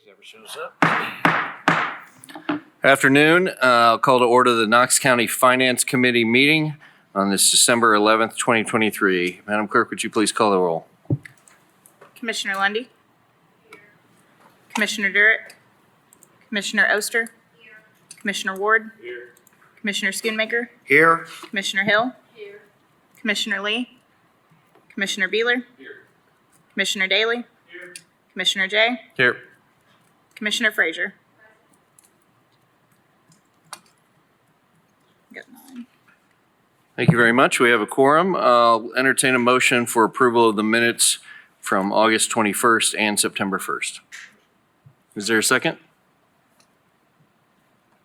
Never shows up. Afternoon. I'll call to order the Knox County Finance Committee meeting on this December 11th, 2023. Madam Clerk, would you please call the roll? Commissioner Lundy. Here. Commissioner Durrett. Commissioner Oster. Here. Commissioner Ward. Here. Commissioner Schoonmaker. Here. Commissioner Hill. Here. Commissioner Lee. Commissioner Beeler. Here. Commissioner Daly. Here. Commissioner Jay. Here. Commissioner Frazier. Got 9. Thank you very much. We have a quorum. I'll entertain a motion for approval of the minutes from August 21st and September 1st. Is there a second?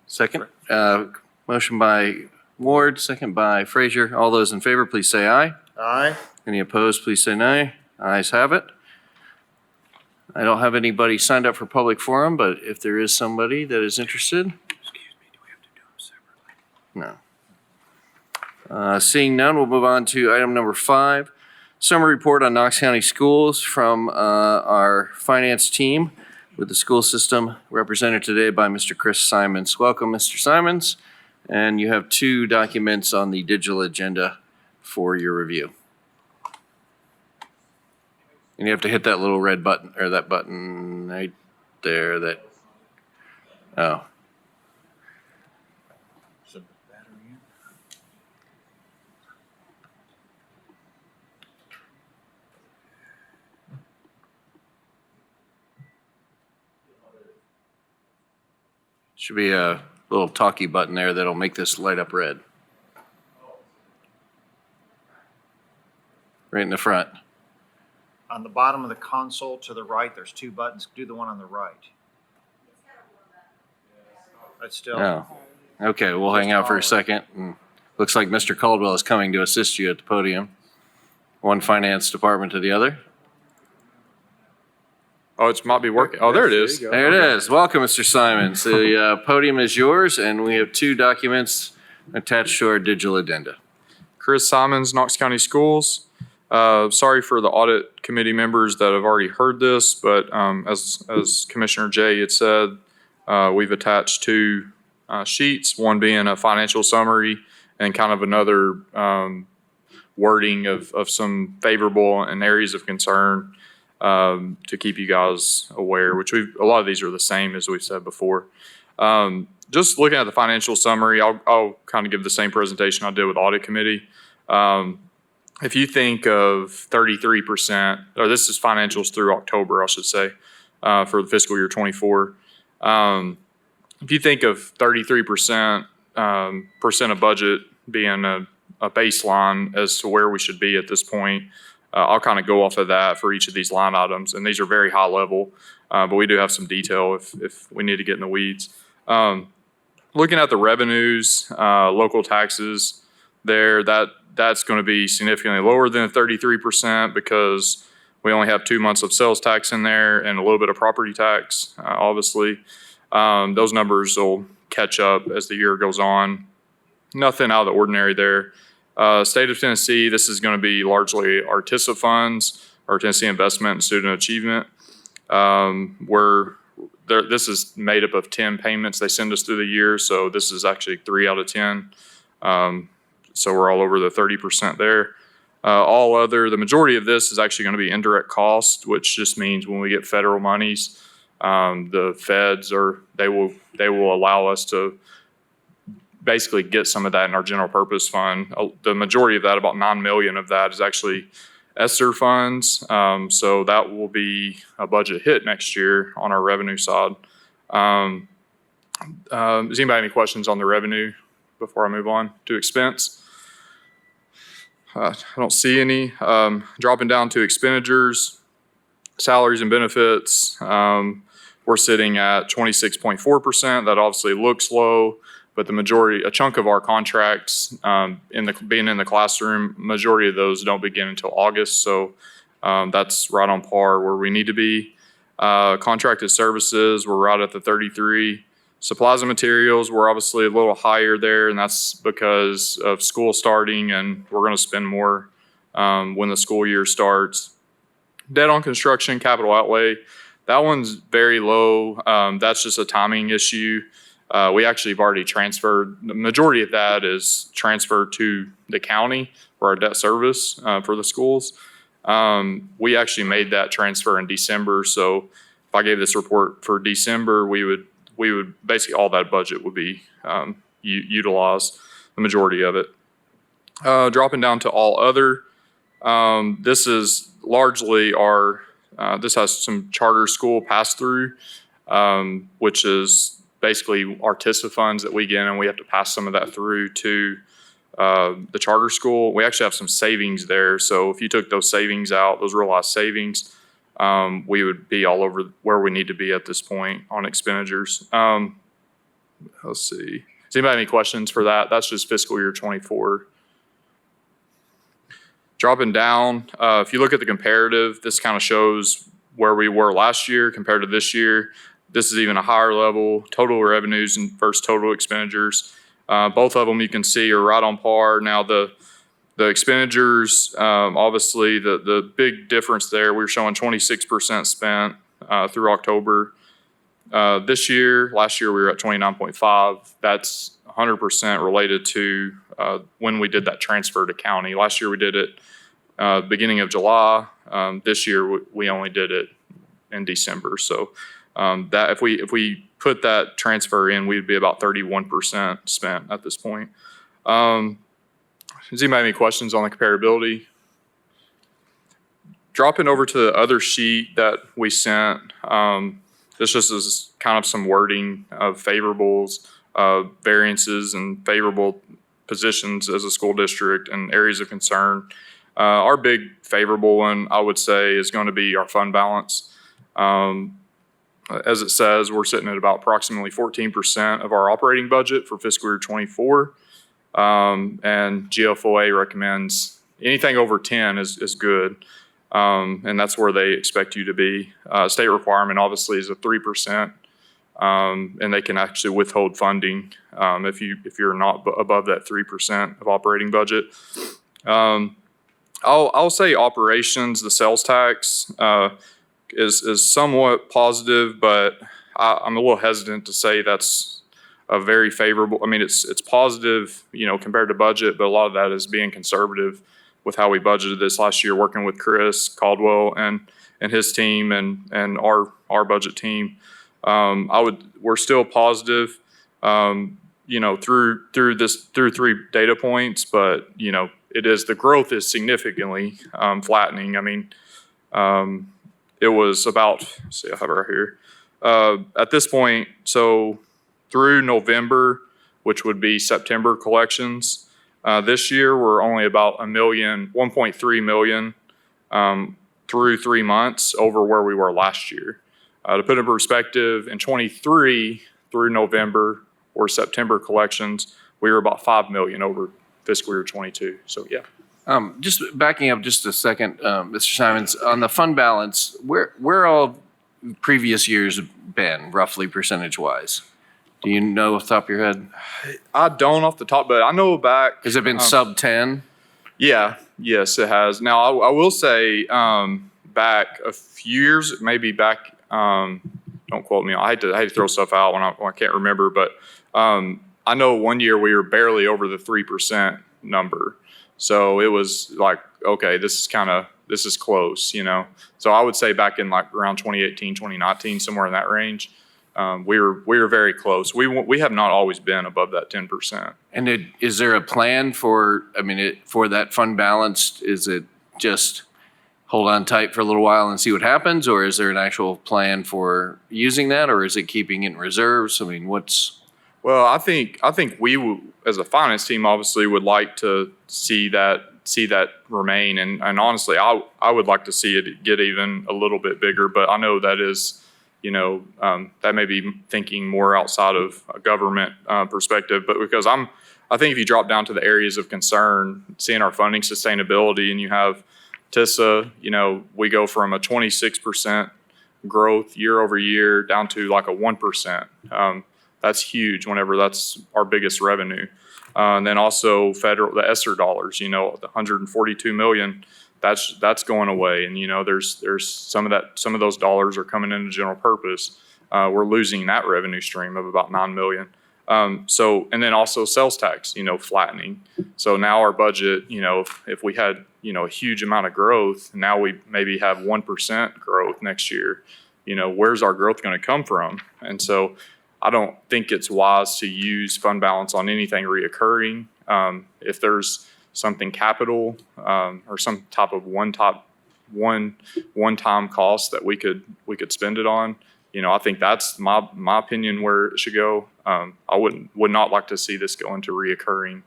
Second. Motion by Ward, second by Frazier. All those in favor, please say aye. Aye. Any opposed, please say nay. Ayes have it. I don't have anybody signed up for public forum, but if there is somebody that is interested. Excuse me, do we have to do them separately? No. Seeing none, we'll move on to item number 5. Summary report on Knox County Schools from our finance team with the school system represented today by Mr. Chris Simons. Welcome, Mr. Simons. And you have 2 documents on the digital agenda for your review. And you have to hit that little red button, or that button right there, that, oh. Should be a little talkie button there that'll make this light up red. Right in the front. On the bottom of the console to the right, there's 2 buttons. Do the one on the right. It's still. Oh, okay, we'll hang out for a second. Looks like Mr. Caldwell is coming to assist you at the podium. One finance department to the other. Oh, it might be working. Oh, there it is. There it is. Welcome, Mr. Simons. The podium is yours, and we have 2 documents attached to our digital addenda. Chris Simons, Knox County Schools. Sorry for the audit committee members that have already heard this, but as Commissioner Jay had said, we've attached 2 sheets, one being a financial summary and kind of another wording of some favorable and areas of concern to keep you guys aware, which a lot of these are the same as we've said before. Just looking at the financial summary, I'll kind of give the same presentation I did with audit committee. If you think of 33%, or this is financials through October, I should say, for the fiscal year 24. If you think of 33% percent of budget being a baseline as to where we should be at this point, I'll kind of go off of that for each of these line items. And these are very high level, but we do have some detail if we need to get in the weeds. Looking at the revenues, local taxes there, that's going to be significantly lower than 33% because we only have 2 months of sales tax in there and a little bit of property tax, obviously. Those numbers will catch up as the year goes on. Nothing out of the ordinary there. State of Tennessee, this is going to be largely our TISA funds, our Tennessee Investment and Student Achievement, this is made up of 10 payments they send us through the year, so this is actually 3 out of 10. So we're all over the 30% there. All other, the majority of this is actually going to be indirect cost, which just means when we get federal monies, the feds they will allow us to basically get some of that in our general purpose fund. The majority of that, about $9 million of that, is actually ESSER funds. So that will be a budget hit next year on our revenue side. Does anybody have any questions on the revenue before I move on to expense? I don't see any. Dropping down to expenditures, salaries and benefits, we're sitting at 26.4%. That obviously looks low, but a chunk of our contracts, being in the classroom, majority of those don't begin until August. So that's right on par where we need to be. Contracted services, we're right at the 33. Supplies and materials, we're obviously a little higher there, and that's because of school starting, and we're going to spend more when the school year starts. Debt on construction, capital outlay, That one's very low. That's just a timing issue. We actually have already transferred, the majority of that is transferred to the county for our debt service for the schools. We actually made that transfer in December, so if I gave this report for December, we would basically all that budget would be utilized, the majority of it. Dropping down to all other, this is largely our, this has some charter school pass-through, which is basically our TISA funds that we get, and we have to pass some of that through to the charter school. We actually have some savings there, so if you took those savings out, those realized savings, we would be all over where we need to be at this point on expenditures. Let's see. Does anybody have any questions for that? That's just fiscal year 24. Dropping down, if you look at the comparative, this kind of shows where we were last year compared to this year. This is even a higher level, total revenues versus total expenditures. Both of them you can see are right on par. Now the expenditures, obviously the big difference there, we're showing 26% spent through October. Last year we were at 29.5. That's 100% related to when we did that transfer to county. Last year we did it beginning of July. This year we only did it in December. So that if we put that transfer in, we'd be about 31% spent at this point. Does anybody have any questions on the comparability? Dropping over to the other sheet that we sent, this just is kind of some wording of favorables, variances, and favorable positions as a school district and areas of concern. Our big favorable one, I would say, is going to be our fund balance. As it says, we're sitting at about approximately 14% of our operating budget for fiscal year 24. And GFOA recommends anything over 10 is good. And that's where they expect you to be. State requirement obviously is a 3%. And they can actually withhold funding if you're not above that 3% of operating budget. I'll say operations, the sales tax is somewhat positive, but I'm a little hesitant to say that's a very favorable. I mean, it's positive, compared to budget, but a lot of that is being conservative with how we budgeted this last year, working with Chris Caldwell and his team and our budget team. We're still positive, through 3 data points, but the growth is significantly flattening. I mean, it was about, let's see, I have it right here. At this point, so through November, which would be September collections, this year we're only about 1.3 million through 3 months over where we were last year. To put it in perspective, in 23 through November or September collections, we were about 5 million over fiscal year 22. So yeah. Just backing up just a second, Mr. Simons, on the fund balance, where all previous years been, roughly percentage-wise? Do you know off the top of your head? I don't off the top, but I know back. Has it been sub 10? Yeah, yes, it has. Now, I will say back a few years, maybe back, don't quote me, I hate to throw stuff out when I can't remember, but I know one year we were barely over the 3% number. So it was like, okay, this is close, So I would say back in like around 2018, 2019, somewhere in that range, we were very close. We have not always been above that 10%. And is there a plan for that fund balance? Is it just hold on tight for a little while and see what happens? Or is there an actual plan for using that? Or is it keeping it in reserves? I mean, Well, I think we, as a finance team, obviously would like to see that remain, and honestly, I would like to see it get even a little bit bigger. But I know that is, that may be thinking more outside of a government perspective. But because I think if you drop down to the areas of concern, seeing our funding sustainability, and you have TISA, we go from a 26% growth year over year down to like a 1%. That's huge whenever that's our biggest revenue. And then also the ESSER dollars, the $142 million, that's going away. And, there's some of those dollars are coming into general purpose. We're losing that revenue stream of about $9 million. And then also sales tax, flattening. So now our budget, if we had, a huge amount of growth, now we maybe have 1% growth next year, where's our growth going to come from? And so I don't think it's wise to use fund balance on anything reoccurring. If there's something capital, or some type of one-time cost that we could spend it on, I think that's my opinion where it should go. I would not like to see this go into reoccurring,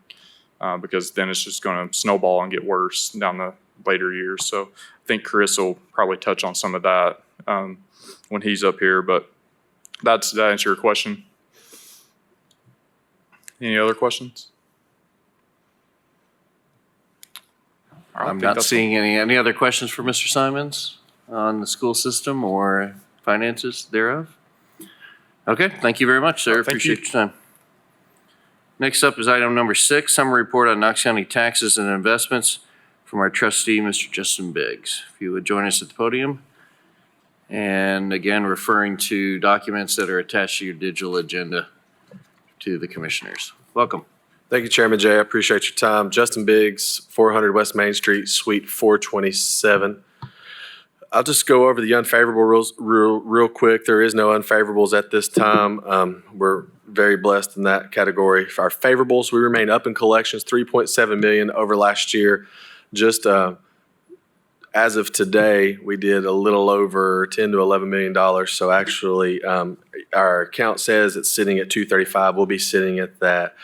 because then it's just going to snowball and get worse down the later years. So I think Chris will probably touch on some of that when he's up here. But does that answer your question? Any other questions? All right, I I'm think not that's- seeing any other questions for Mr. Simons on the school system or finances thereof. Okay, thank you very much, sir. Thank you. Appreciate your time. Next up is item number 6, summary report on Knox County taxes and investments from our trustee, Mr. Justin Biggs. If you would join us at the podium. And again, referring to documents that are attached to your digital agenda to the commissioners. Welcome. Thank you, Chairman Jay. I appreciate your time. Justin Biggs, 400 West Main Street, Suite 427. I'll just go over the unfavorable rules real quick. There is no unfavorables at this time. We're very blessed in that category. For our favorables, we remain up in collections, $3.7 million over last year. Just as of today, we did a little over $10 to $11 million. So actually, our account says it's sitting at 235. We'll be sitting at that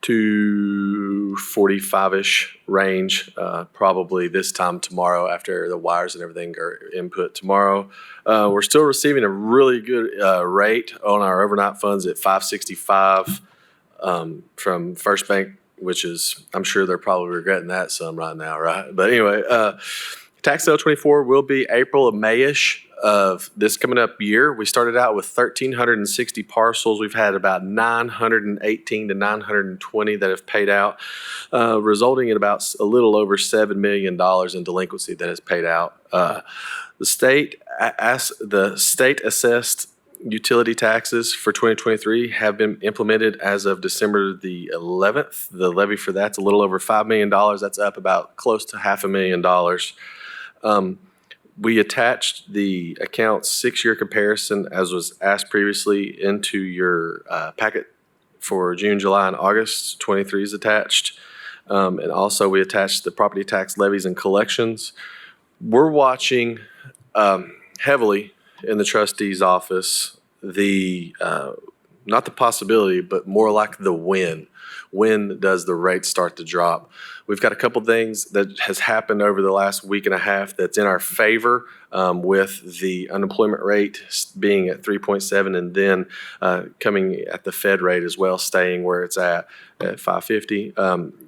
245-ish range, probably this time tomorrow after the wires and everything are input tomorrow. We're still receiving a really good rate on our overnight funds at 565 from First Bank, which is, I'm sure they're probably regretting that some right now, right? But anyway, tax sale 24 will be April of May-ish of this coming up year. We started out with 1,360 parcels. We've had about 918 to 920 that have paid out, resulting in about a little over $7 million in delinquency that has paid out. The state assessed utility taxes for 2023 have been implemented as of December the 11th. The levy for that's a little over $5 million. That's up about close to $500,000. We attached the account's 6-year comparison, as was asked previously, into your packet for June, July, and August. 23 is attached. And also we attached the property tax levies and collections. We're watching heavily in the trustee's office not the possibility, but more like the when. When does the rate start to drop? We've got a couple things that has happened over the last week and a half that's in our favor, with the unemployment rate being at 3.7 and then coming at the Fed rate as well, staying where it's at 550.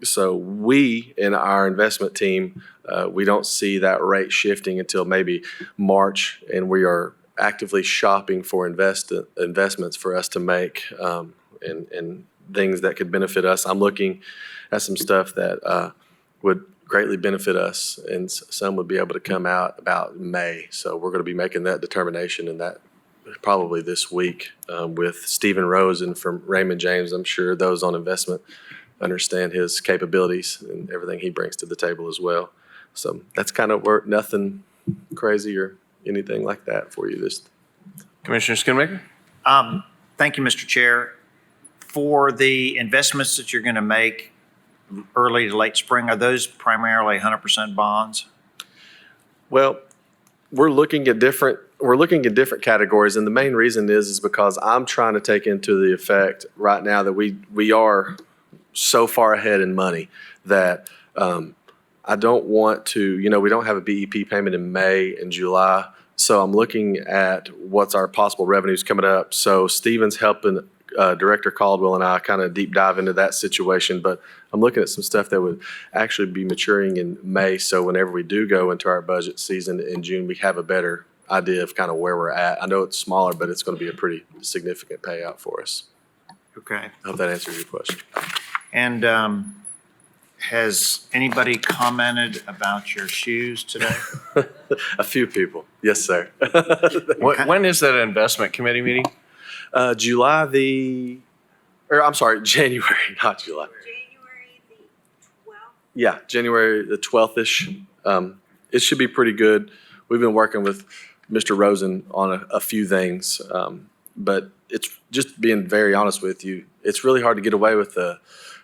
So we, in our investment team, we don't see that rate shifting until maybe March, and we are actively shopping for investments for us to make, and things that could benefit us. I'm looking at some stuff that would greatly benefit us, and some would be able to come out about May. So we're going to be making that determination, and that probably this week, with Stephen Rosen from Raymond James. I'm sure those on investment understand his capabilities and everything he brings to the table as well. So that's kind of work, nothing crazy or anything like that for you. Commissioner Schoonmaker? Thank you, Mr. Chair. For the investments that you're going to make early to late spring, are those primarily 100% bonds? Well, we're looking at different categories, and the main reason is because I'm trying to take into the effect right now that we are so far ahead in money that I don't want to, we don't have a BEP payment in May and July, so I'm looking at what's our possible revenues coming up. So Stephen's helping Director Caldwell and I kind of deep dive into that situation, but I'm looking at some stuff that would actually be maturing in May, so whenever we do go into our budget season in June, we have a better idea of kind of where we're at. I know it's smaller, but it's going to be a pretty significant payout for us. Okay. I hope that answers your question. And Has anybody commented about your shoes today? A few people. Yes, sir. When is that investment committee meeting? January, not July. January the 12th. Yeah, January the 12th-ish. It should be pretty good. We've been working with Mr. Rosen on a few things, but it's just being very honest with you. It's really hard to get away with the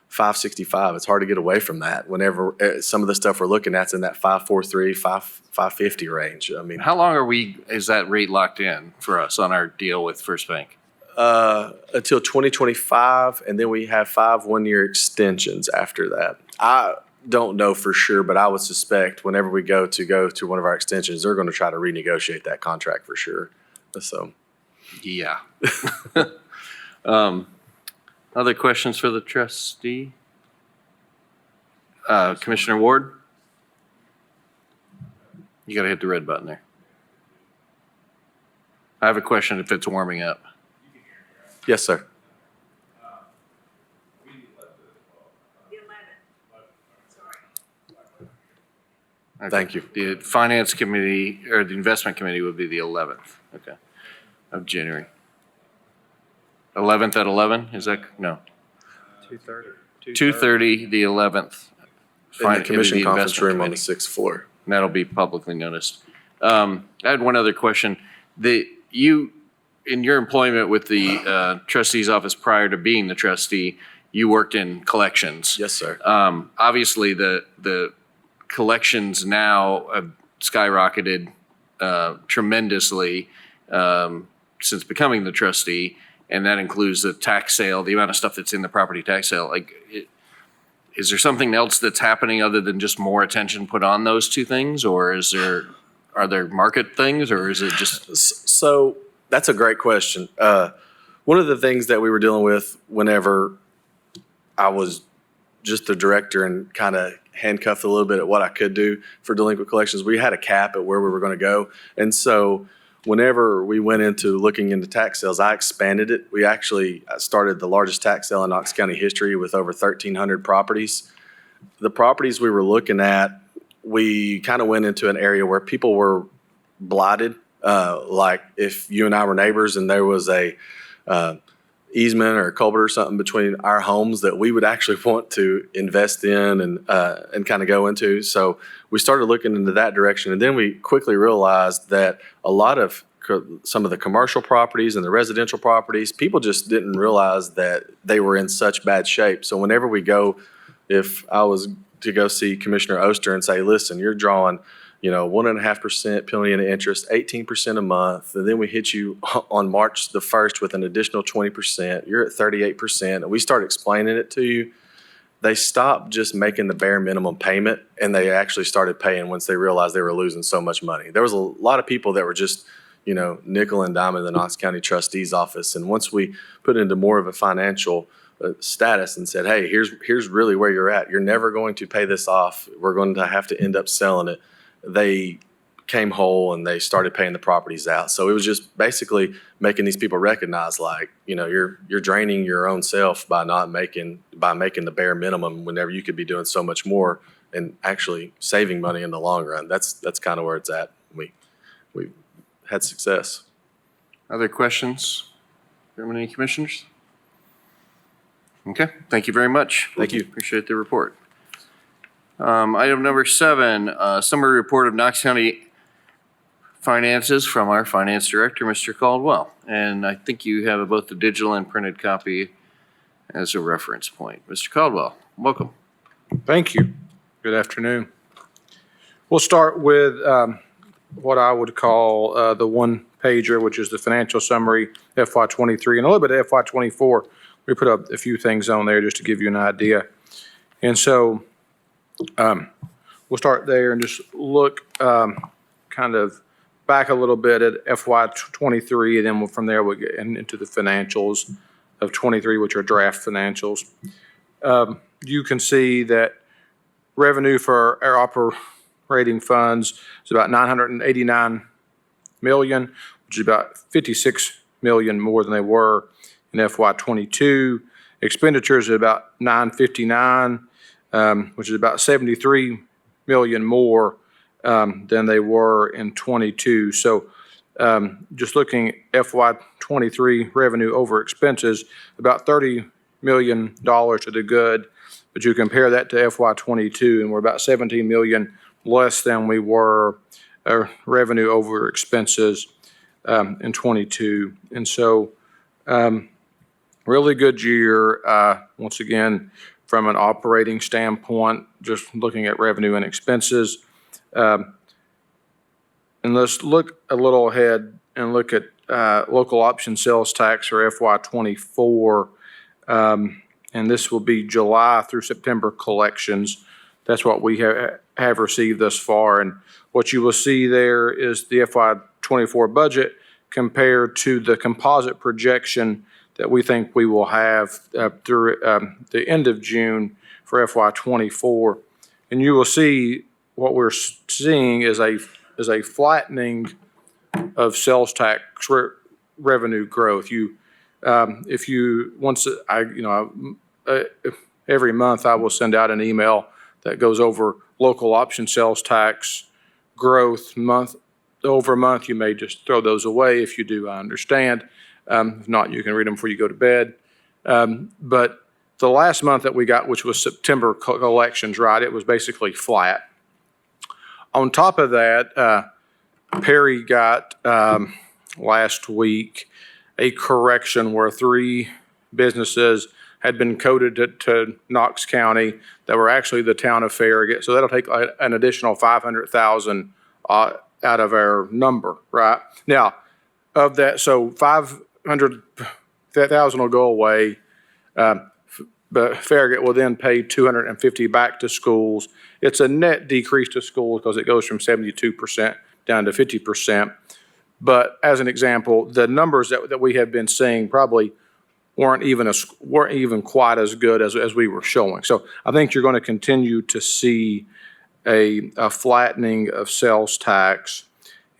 565. It's hard to get away from that whenever some of the stuff we're looking at's in that 543, 550 range. I mean, How long is that rate locked in for us on our deal with First Bank? until 2025, and then we have 5 one-year extensions after that. I don't know for sure, but I would suspect whenever we go to one of our extensions, they're going to try to renegotiate that contract for sure. So, Yeah. Other questions for the trustee? Commissioner Ward? You gotta hit the red button there. I have a question if it's warming up. yes, sir. The 11th. Sorry. Thank you. The finance committee, or the investment committee would be the 11th, okay, of January. 11th at 11, is that, no? 2:30, the 11th. In the It'll be commission conference investment room on the committee. 6th floor. And that'll be publicly noticed. I had one other question. In your employment with the trustee's office prior to being the trustee, you worked in collections. Yes, sir. Obviously, the collections now have skyrocketed tremendously since becoming the trustee, and that includes the tax sale, the amount of stuff that's in the property tax sale. Is there something else that's happening other than just more attention put on those two things, or are there market things, or is it just? So that's a great question. One of the things that we were dealing with whenever I was just the director and kind of handcuffed a little bit at what I could do for delinquent collections, we had a cap at where we were going to go. And so whenever we went into looking into tax sales, I expanded it. We actually started the largest tax sale in Knox County history with over 1,300 properties. The properties we were looking at, we kind of went into an area where people were blighted. Like if you and I were neighbors and there was a easement or a culvert or something between our homes that we would actually want to invest in and kind of go into. So we started looking into that direction, and then we quickly realized that a lot of some of the commercial properties and the residential properties, people just didn't realize that they were in such bad shape. So whenever we go, if I was to go see Commissioner Oster and say, listen, you're drawing 1.5% penalty and interest, 18% a month, and then we hit you on March the 1st with an additional 20%, you're at 38%, and we start explaining it to you, they stopped just making the bare minimum payment, and they actually started paying once they realized they were losing so much money. There was a lot of people that were just, nickel and dime in the Knox County Trustee's office, and once we put into more of a financial status and said, hey, here's really where you're at. You're never going to pay this off. We're going to have to end up selling it. They came whole and they started paying the properties out. So it was just basically making these people recognize, like, you're draining your own self by making the bare minimum whenever you could be doing so much more and actually saving money in the long run. That's kind of where it's at. We had success. Other questions from any commissioners? Okay, thank you very much. Thank you. Appreciate the report. Item number 7, summary report of Knox County finances from our finance director, Mr. Caldwell. And I think you have both the digital and printed copy as a reference point. Mr. Caldwell, welcome. Thank you. Good afternoon. We'll start with what I would call the one pager, which is the financial summary FY23 and a little bit of FY24. We put up a few things on there just to give you an idea. And so we'll start there and just look kind of back a little bit at FY23, and then from there we'll get into the financials of 23, which are draft financials. You can see that revenue for our operating funds is about $989 million, which is about $56 million more than they were in FY22. Expenditures are about $959. which is about 73 million more than they were in '22. So just looking FY '23 revenue over expenses, about $30 million to the good. But you compare that to FY '22, and we're about 17 million less than we were revenue over expenses in '22. And so really good year, once again, from an operating standpoint, just looking at revenue and expenses. And let's look a little ahead and look at local option sales tax for FY '24. And this will be July through September collections. That's what we have received thus far. And what you will see there is the FY '24 budget compared to the composite projection that we think we will have through the end of June for FY '24. And you will see what we're seeing is a flattening of sales tax revenue growth. Every month I will send out an email that goes over local option sales tax growth month over month. You may just throw those away. If you do, I understand. If not, you can read them before you go to bed. But the last month that we got, which was September collections, right, it was basically flat. On top of that, Perry got last week a correction where 3 businesses had been coded to Knox County that were actually the town of Farragut. So that'll take an additional 500,000 out of our number, right? Now, of that, so 500,000 will go away, but Farragut will then pay 250 back to schools. It's a net decrease to schools because it goes from 72% down to 50%. But as an example, the numbers that we have been seeing probably weren't even quite as good as we were showing. So I think you're going to continue to see a flattening of sales tax.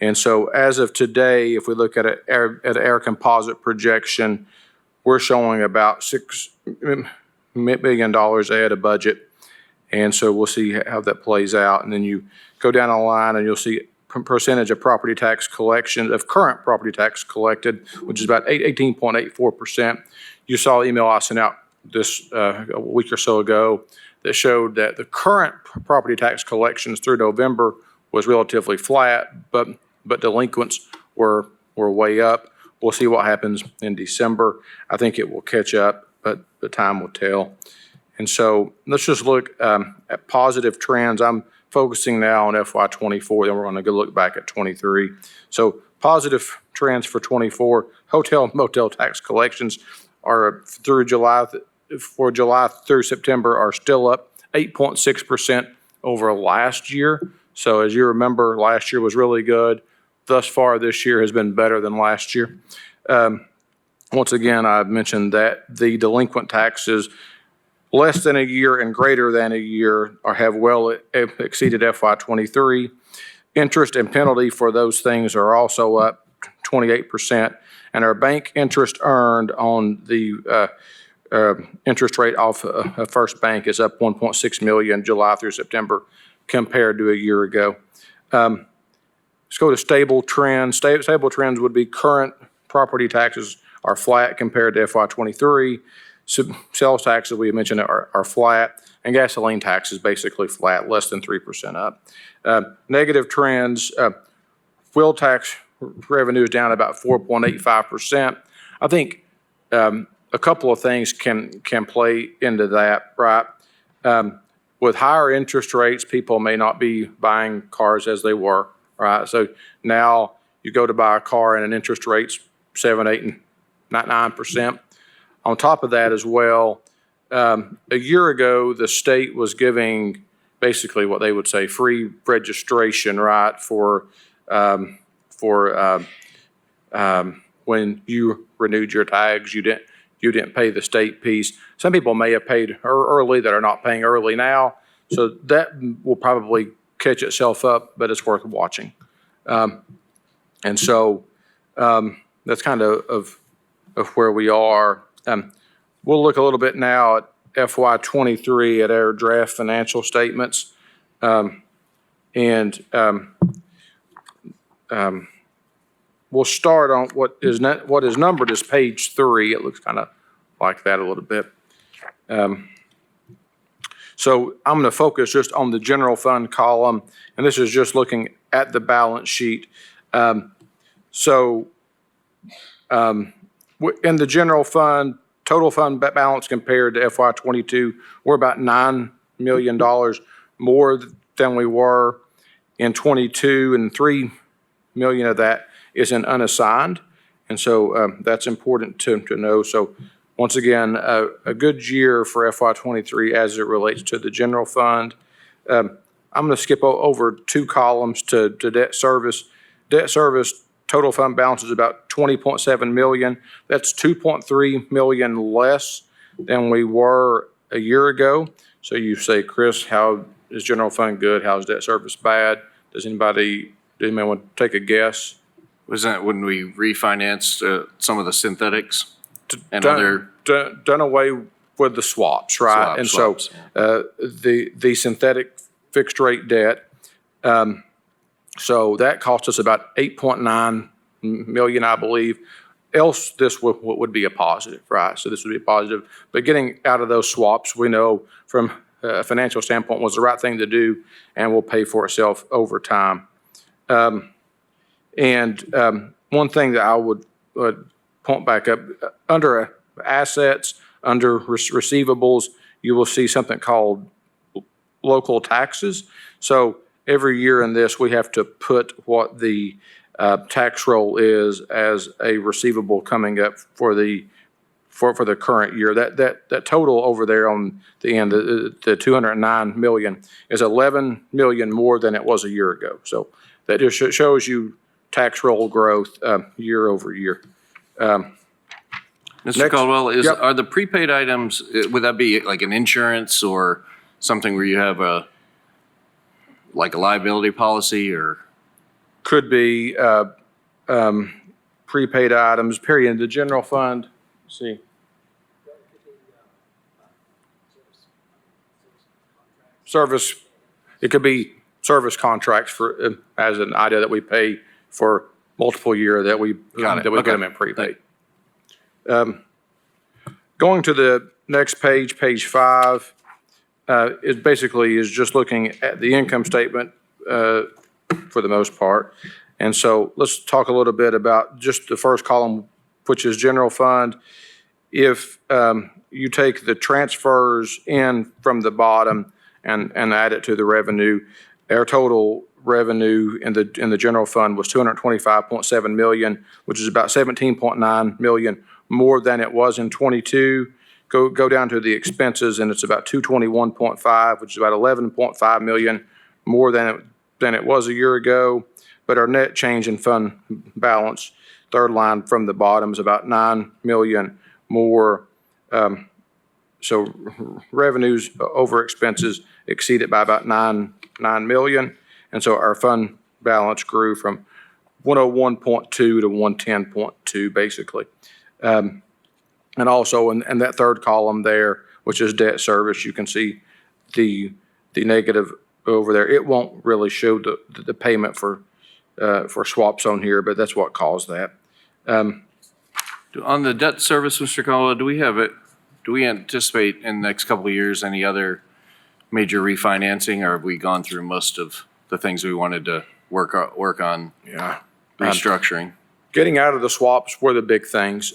And so as of today, if we look at our composite projection, we're showing about $6 million ahead of budget. And so we'll see how that plays out. And then you go down the line and you'll see percentage of property tax collection, of current property tax collected, which is about 18.84%. You saw the email I sent out this a week or so ago that showed that the current property tax collections through November was relatively flat, but delinquents were way up. We'll see what happens in December. I think it will catch up, but the time will tell. And so let's just look at positive trends. I'm focusing now on FY '24, then we're going to go look back at '23. So positive trends for '24, hotel and motel tax collections are through July through September are still up 8.6% over last year. So as you remember, last year was really good. Thus far, this year has been better than last year. Once again, I mentioned that the delinquent taxes less than a year and greater than a year have well exceeded FY '23. Interest and penalty for those things are also up 28%. And our bank interest earned on the interest rate off of First Bank is up 1.6 million July through September compared to a year ago. Let's go to stable trends. Stable trends would be current property taxes are flat compared to FY '23. Sales taxes, we mentioned, are flat, and gasoline tax is basically flat, less than 3% up. Negative trends, fuel tax revenue is down about 4.85%. I think a couple of things can play into that, right? With higher interest rates, people may not be buying cars as they were, right? So now you go to buy a car and an interest rate's 7, 8, and 9%. On top of that as well, a year ago, the state was giving basically what they would say free registration, right, for when you renewed your tags, you didn't pay the state piece. Some people may have paid early that are not paying early now, so that will probably catch itself up, but it's worth watching. And so that's kind of where we are. We'll look a little bit now FY '23 at our draft financial statements. We'll start on what is numbered as page 3. It looks kind of like that a little bit. So I'm going to focus just on the general fund column, and this is just looking at the balance sheet. In the general fund, total fund balance compared to FY '22, we're about $9 million more than we were in '22, and $3 million of that is in unassigned. And so that's important to know. So once again, a good year for FY '23 as it relates to the general fund. I'm going to skip over 2 columns to debt service. Debt service total fund balance is about $20.7 million. That's $2.3 million less than we were a year ago. So you say, Chris, how is general fund good? How is debt service bad? Does anybody want to take a guess? Was that when we refinanced some of the synthetics and other Done away with the swaps, right? And swaps? the synthetic fixed rate debt, so that cost us about $8.9 million, I believe. Else, this would be a positive, right? So this would be a positive. But getting out of those swaps, we know from a financial standpoint was the right thing to do, and will pay for itself over time. One thing that I would point back up, under assets, under receivables, you will see something called local taxes. So every year in this, we have to put what the tax roll is as a receivable coming up for the current year. That total over there on the end, the $209 million, is $11 million more than it was a year ago. So that just shows you tax roll growth year over year. Mr. Next. Caldwell, Yep. are the prepaid items, would that be like an insurance or something where you have a liability policy or? Could be prepaid items, period. The general fund, let's see. Service, it could be service contracts for, as an idea that we pay for multiple year that we Got it. get Okay. them in prepaid. Going to the next page, page 5, it basically is just looking at the income statement for the most part. And so let's talk a little bit about just the first column, which is general fund. If you take the transfers in from the bottom and add it to the revenue, our total revenue in the general fund was $225.7 million, which is about $17.9 million more than it was in '22. Go down to the expenses, and it's about $221.5, which is about $11.5 million more than it was a year ago. But our net change in fund balance, third line from the bottom, is about $9 million more. So revenues over expenses exceeded by about $9 million. And so our fund balance grew from 101.2 to 110.2, basically. And also in that third column there, which is debt service, you can see the negative over there. It won't really show the payment for swaps on here, but that's what caused that. On the debt service, Mr. Caldwell, do we anticipate in the next couple of years any other major refinancing, or have we gone through most of the things we wanted to work on Yeah. restructuring? Getting out of the swaps were the big things.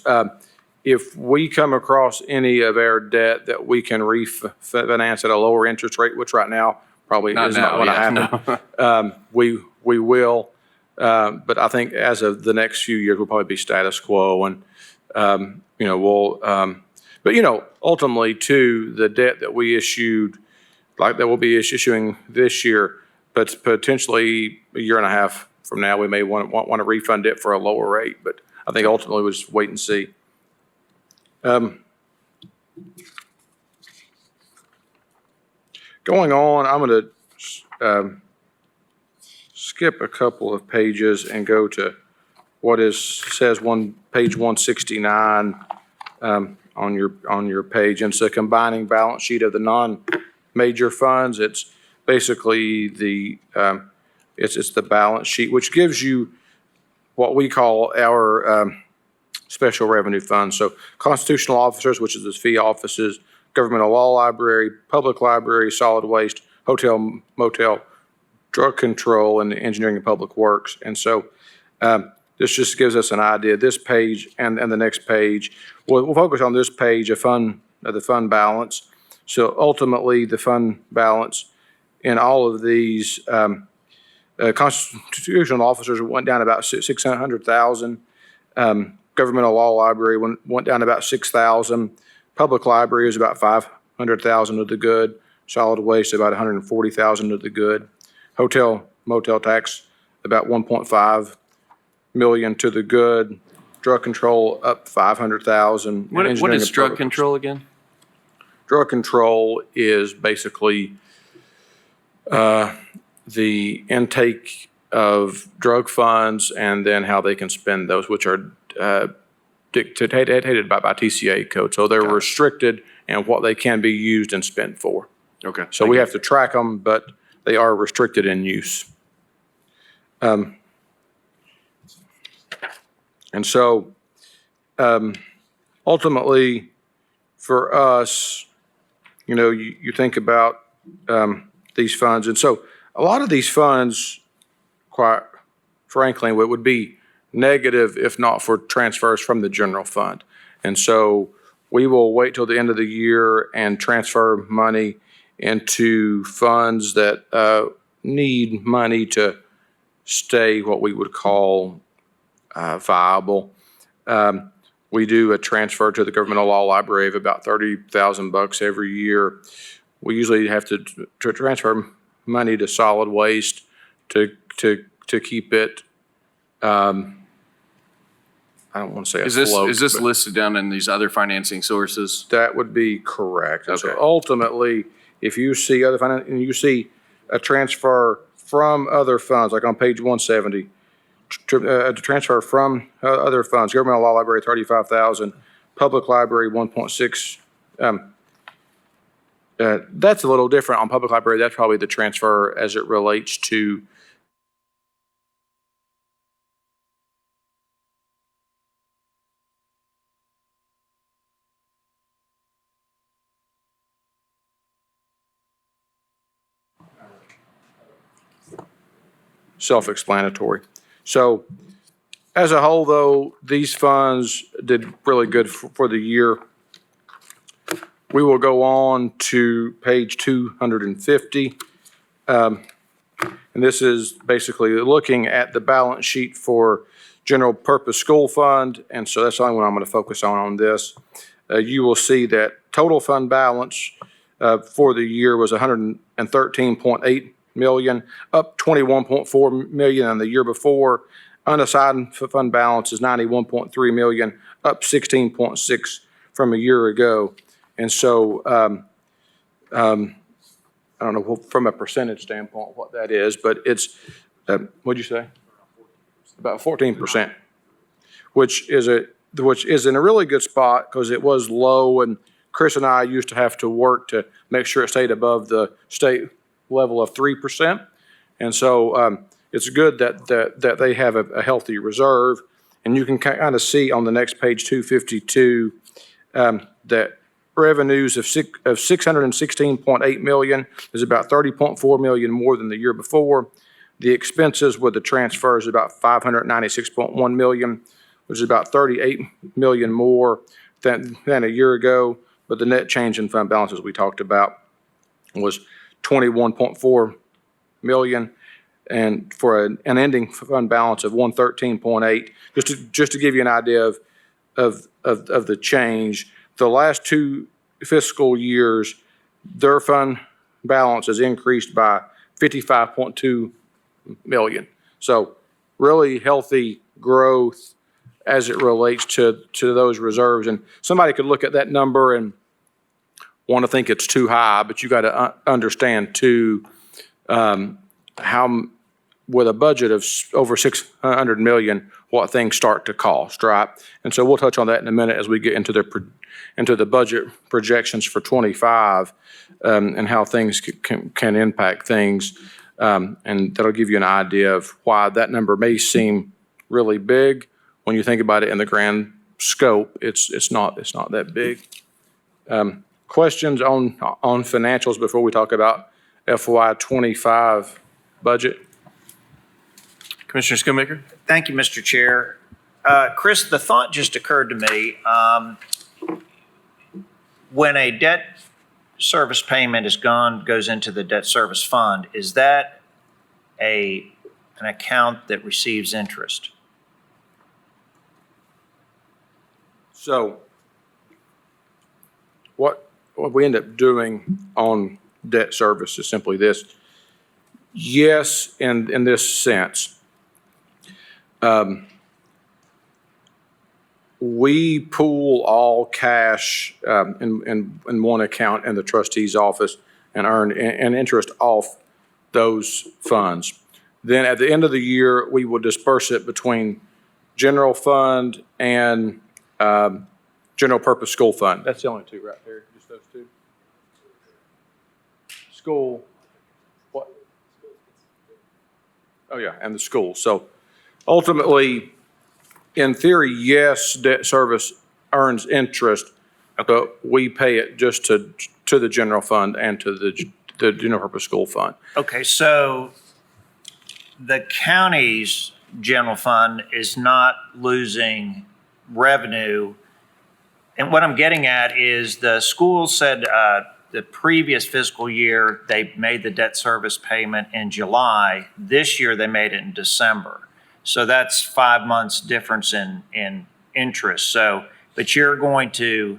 If we come across any of our debt that we can refinance at a lower interest rate, which right now probably Not is now, not going to yeah, happen, we will. But I think as of the next few years, we'll probably be status quo, and we'll. But ultimately, too, the debt that we issued, like that we'll be issuing this year, but potentially a year and a half from now, we may want to refund it for a lower rate. But I think ultimately we'll just wait and see. Going on, I'm going to skip a couple of pages and go to what says page 169 on on your page. And it's a combining balance sheet of the non-major funds. It's basically it's the balance sheet, which gives you what we call our special revenue funds. So constitutional officers, which is the fee offices, governmental law library, public library, solid waste, hotel, motel, drug control, and engineering and public works. And so this just gives us an idea. This page and the next page, we'll focus on this page, the fund balance. So ultimately, the fund balance in all of these constitutional officers went down about 600,000. Governmental law library went down about 6,000. Public library is about 500,000 of the good. Solid waste about 140,000 of the good. Hotel motel tax about 1.5 million to the good. Drug control up 500,000. What Engineering is and drug public- control again? Drug control is basically the intake of drug funds and then how they can spend those, which are dictated by TCA code. So they're restricted and what they can be used and spent for. Okay. So we have to track them, but they are restricted in use. And so ultimately, for us, you know, you think about these funds. And so a lot of these funds, quite frankly, would be negative if not for transfers from the general fund. And so we will wait till the end of the year and transfer money into funds that need money to stay what we would call viable. We do a transfer to the governmental law library of about $30,000 every year. We usually have to transfer money to solid waste to keep it. I don't want to say Is this afloat, but listed down in these other financing sources? that would be correct. And so Okay. ultimately, if you see other finance and you see a transfer from other funds, like on page 170, to transfer from other funds, governmental law library, 35,000, public library, 1.6. That's a little different on public library. That's probably the transfer as it relates to self-explanatory. So as a whole, though, these funds did really good for the year. We will go on to page 250. And this is basically looking at the balance sheet for general purpose school fund. And so that's the only one I'm going to focus on this. You will see that total fund balance for the year was 113.8 million, up 21.4 million than the year before. Unassigned fund balance is 91.3 million, up 16.6 from a year ago. And so I don't know from a percentage standpoint what that is, but it's what'd you say? About 14%, which is in a really good spot because it was low, and Chris and I used to have to work to make sure it stayed above the state level of 3%. And so it's good that they have a healthy reserve. And you can kind of see on the next page, 252, that revenues of 616.8 million is about 30.4 million more than the year before. The expenses with the transfers is about 596.1 million, which is about 38 million more than a year ago. But the net change in fund balance, as we talked about, was 21.4 million, and for an ending fund balance of 113.8. Just to give you an idea of the change, the last two fiscal years, their fund balance has increased by 55.2 million. So really healthy growth as it relates to those reserves. And somebody could look at that number and want to think it's too high, but you got to understand too how with a budget of over 600 million, what things start to cost, right? And so we'll touch on that in a minute as we get into the budget projections for 25, and how things can impact things. And that'll give you an idea of why that number may seem really big. When you think about it in the grand scope, it's not that big. Questions on financials before we talk about FY 25 budget? Commissioner Schoonmaker? Thank you, Mr. Chair. Chris, the thought just occurred to me. When a debt service payment goes into the debt service fund, is that an account that receives interest? So what we end up doing on debt service is simply this. Yes, in this sense. We pool all cash in one account in the trustee's office and earn an interest off those funds. Then at the end of the year, we will disperse it between general fund and general purpose school fund. That's the only two right there, just those two. School, what? Oh, yeah, and the school. So ultimately, in theory, yes, debt service earns interest, but we pay it just to the general fund and to the general purpose school fund. Okay, so the county's general fund is not losing revenue. And what I'm getting at is the school said the previous fiscal year, they made the debt service payment in July. This year, they made it in December. So that's 5 months difference in interest. So, but you're going to,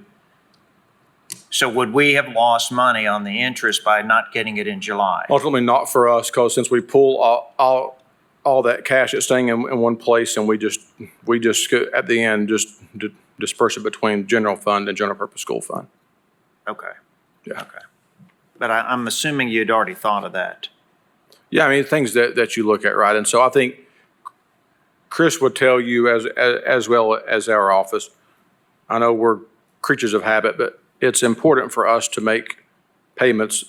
so would we have lost money on the interest by not getting it in July? Ultimately, not for us, because since we pull all that cash, it's staying in one place, and we just at the end just disperse it between general fund and general purpose school fund. Okay. Yeah. Okay. But I'm assuming you'd already thought of that. Yeah, I mean, things that you look at, right? And so I think Chris would tell you as well as our office, I know we're creatures of habit, but it's important for us to make payments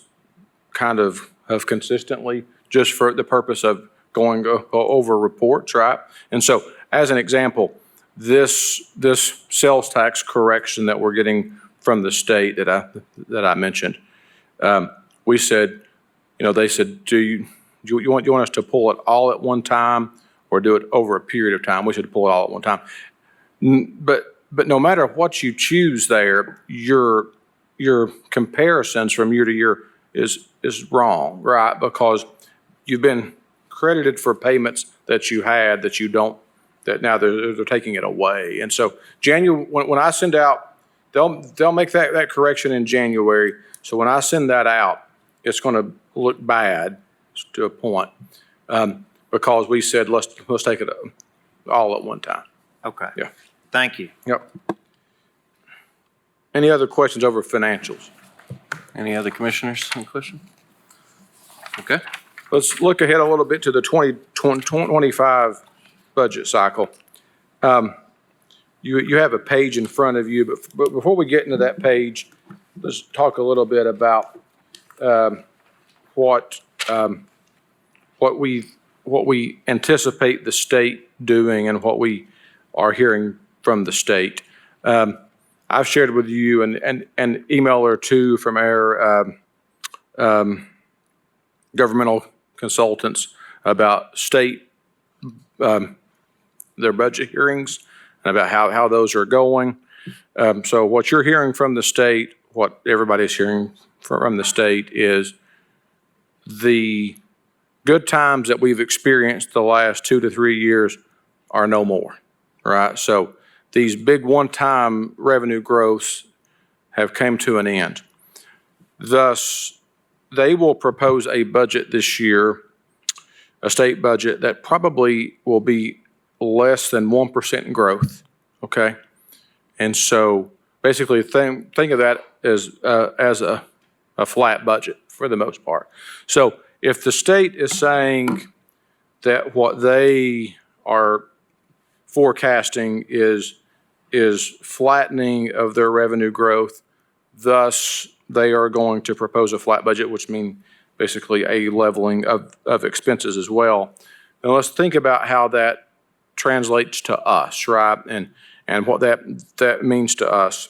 kind of consistently, just for the purpose of going over reports, right? And so, as an example, this sales tax correction that we're getting from the state that I mentioned, we said, they said, do you want us to pull it all at one time or do it over a period of time? We should pull it all at one time. But no matter what you choose there, your comparisons from year to year is wrong, right? Because you've been credited for payments that you had that you don't, that now they're taking it away. And so when I send out, they'll make that correction in January. So when I send that out, it's going to look bad to a point, because we said let's take it all at one time. Okay. Yeah. Thank you. Yep. Any other questions over financials? Any other commissioners have a question? Okay. Let's look ahead a little bit to the 2025 budget cycle. You have a page in front of you, but before we get into that page, let's talk a little bit about what we anticipate the state doing and what we are hearing from the state. I've shared with you an email or two from our governmental consultants about state, their budget hearings and about how those are going. So what you're hearing from the state, what everybody's hearing from the state is the good times that we've experienced the last 2 to 3 years are no more, right? So these big one-time revenue growths have come to an end. Thus, they will propose a budget this year, a state budget that probably will be less than 1% in growth, okay? And so basically think of that as a flat budget for the most part. So if the state is saying that what they are forecasting is flattening of their revenue growth. Thus, they are going to propose a flat budget, which means basically a leveling of expenses as well. Now, let's think about how that translates to us, right? And what that means to us.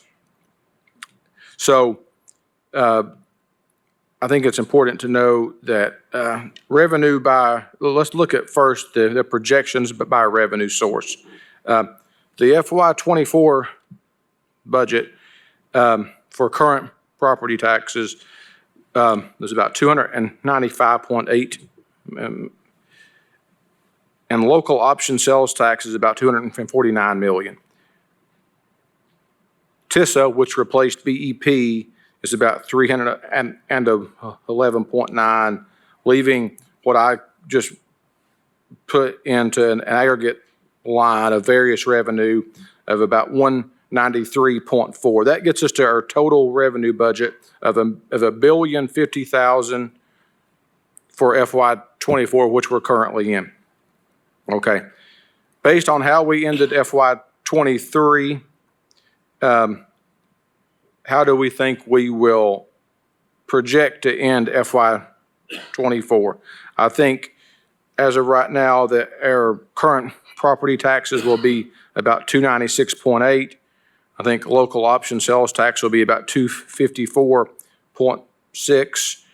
So, I think it's important to know that revenue let's look at first the projections by revenue source. The FY24 budget for current property taxes is about 295.8, and local option sales tax is about 249 million. TISA, which replaced BEP, is about 311.9, leaving what I just put into an aggregate line of various revenue of about 193.4. That gets us to our total revenue budget of $1,050,000 for FY24, which we're currently in. Okay. Based on how we ended FY23, how do we think we will project to end FY24? I think as of right now that our current property taxes will be about 296.8. I think local option sales tax will be about 254.6.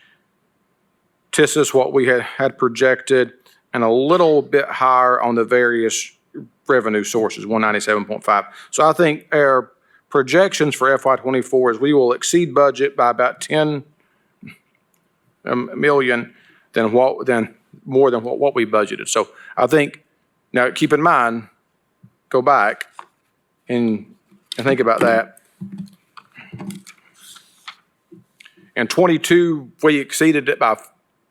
TISA is what we had projected, and a little bit higher on the various revenue sources, 197.5. So I think our projections for FY24 is we will exceed budget by about 10 million than more than what we budgeted. So I think, now keep in mind, go back and think about that. In 22, we exceeded it by